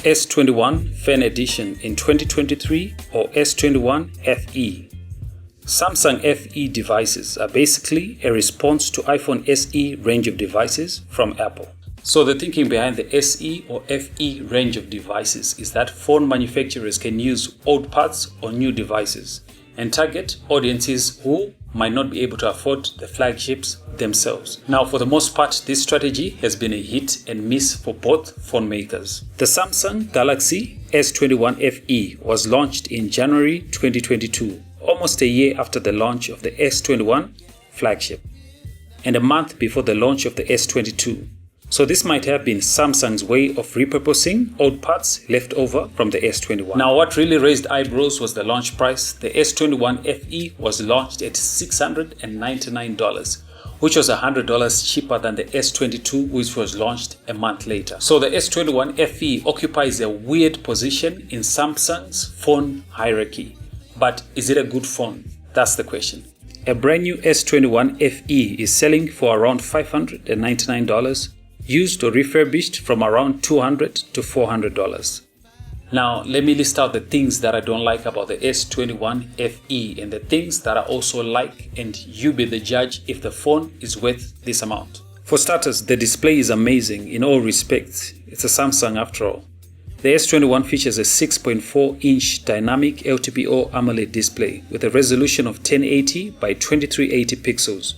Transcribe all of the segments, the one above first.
S21 Fan Edition in 2023 or S21 FE. Samsung FE devices are basically a response to iPhone SE range of devices from Apple. So the thinking behind the SE or FE range of devices is that phone manufacturers can use old parts on new devices and target audiences who might not be able to afford the flagships themselves. Now, for the most part, this strategy has been a hit and miss for both phone makers. The Samsung Galaxy S21 FE was launched in January 2022, almost a year after the launch of the S21 flagship, and a month before the launch of the S22. So this might have been Samsung's way of repurposing old parts left over from the S21. Now, what really raised eyebrows was the launch price. The S21 FE was launched at $699, which was $100 cheaper than the S22, which was launched a month later. So the S21 FE occupies a weird position in Samsung's phone hierarchy. But is it a good phone? That's the question. A brand new S21 FE is selling for around $599. Used or refurbished from around $200 to $400. Now, let me list out the things that I don't like about the S21 FE and the things that I also like, and you be the judge if the phone is worth this amount. For starters, the display is amazing in all respects. It's a Samsung after all. The S21 features a 6.4-inch dynamic LTPO AMOLED display with a resolution of 1080 by 2380 pixels,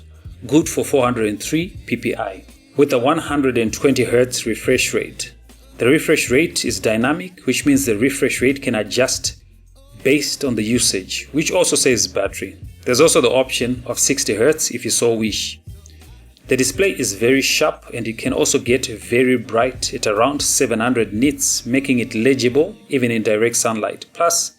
good for 403 ppi. With a 120 Hz refresh rate. The refresh rate is dynamic, which means the refresh rate can adjust based on the usage, which also saves battery. There's also the option of 60 Hz if you so wish. The display is very sharp and it can also get very bright at around 700 nits, making it legible even in direct sunlight. Plus,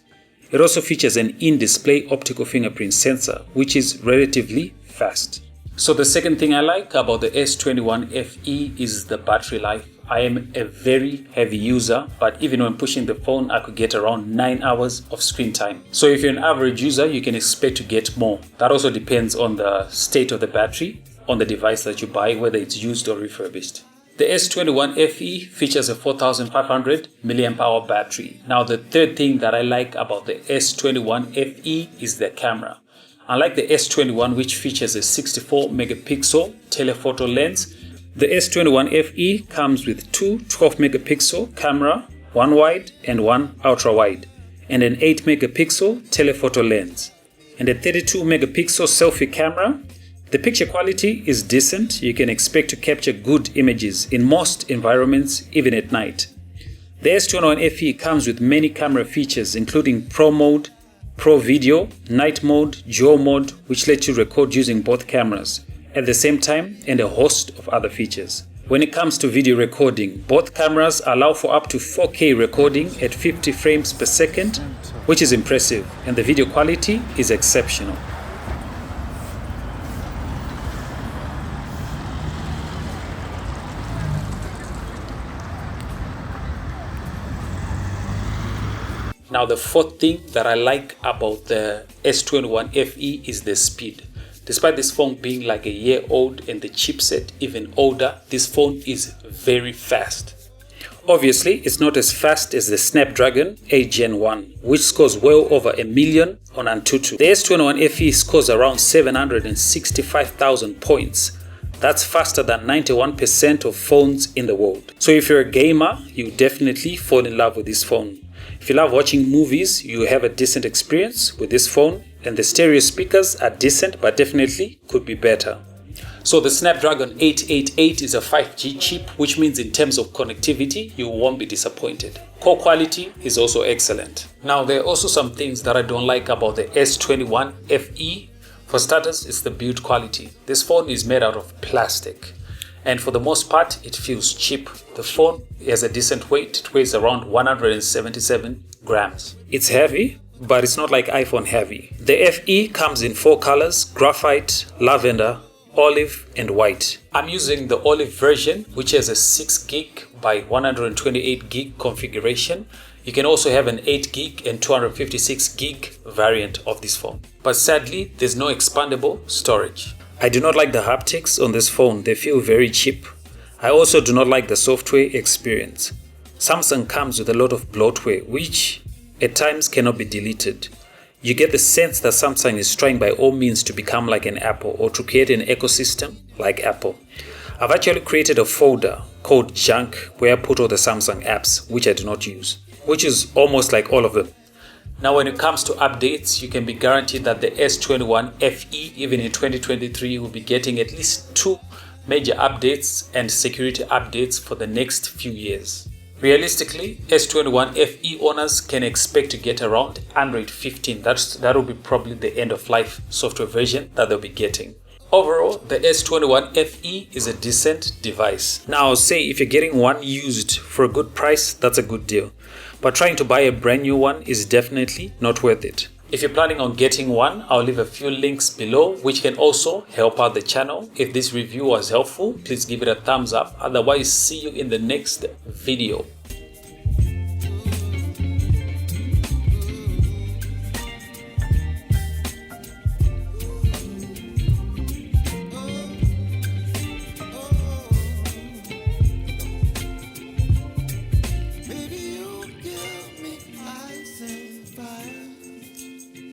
it also features an in-display optical fingerprint sensor, which is relatively fast. So the second thing I like about the S21 FE is the battery life. I am a very heavy user, but even when pushing the phone, I could get around 9 hours of screen time. So if you're an average user, you can expect to get more. That also depends on the state of the battery on the device that you buy, whether it's used or refurbished. The S21 FE features a 4500 mAh battery. Now the third thing that I like about the S21 FE is the camera. Unlike the S21, which features a 64 megapixel telephoto lens, the S21 FE comes with two 12 megapixel camera, one wide and one ultra wide, and an 8 megapixel telephoto lens, and a 32 megapixel selfie camera. The picture quality is decent. You can expect to capture good images in most environments, even at night. The S21 FE comes with many camera features, including Pro Mode, Pro Video, Night Mode, Dual Mode, which lets you record using both cameras at the same time, and a host of other features. When it comes to video recording, both cameras allow for up to 4K recording at 50 frames per second, which is impressive, and the video quality is exceptional. Now the fourth thing that I like about the S21 FE is the speed. Despite this phone being like a year old and the chipset even older, this phone is very fast. Obviously, it's not as fast as the Snapdragon 8 Gen 1, which scores well over 1 million on Antutu. The S21 FE scores around 765,000 points. That's faster than 91% of phones in the world. So if you're a gamer, you definitely fall in love with this phone. If you love watching movies, you have a decent experience with this phone, and the stereo speakers are decent but definitely could be better. So the Snapdragon 888 is a 5G chip, which means in terms of connectivity, you won't be disappointed. Call quality is also excellent. Now there are also some things that I don't like about the S21 FE. For starters, it's the build quality. This phone is made out of plastic, and for the most part, it feels cheap. The phone has a decent weight. It weighs around 177 grams. It's heavy, but it's not like iPhone heavy. The FE comes in 4 colors: graphite, lavender, olive, and white. I'm using the olive version, which has a 6 gig by 128 gig configuration. You can also have an 8 gig and 256 gig variant of this phone. But sadly, there's no expandable storage. I do not like the haptics on this phone. They feel very cheap. I also do not like the software experience. Samsung comes with a lot of bloatware which at times cannot be deleted. You get the sense that Samsung is trying by all means to become like an Apple or to create an ecosystem like Apple. I've actually created a folder called Junk where I put all the Samsung apps which I do not use, which is almost like all of them. Now when it comes to updates, you can be guaranteed that the S21 FE even in 2023 will be getting at least 2 major updates and security updates for the next few years. Realistically, S21 FE owners can expect to get around Android 15. That will be probably the end of life software version that they'll be getting. Overall, the S21 FE is a decent device. Now, I'll say if you're getting one used for a good price, that's a good deal. But trying to buy a brand new one is definitely not worth it. If you're planning on getting one, I'll leave a few links below which can also help out the channel. If this review was helpful, please give it a thumbs up. Otherwise, see you in the next video.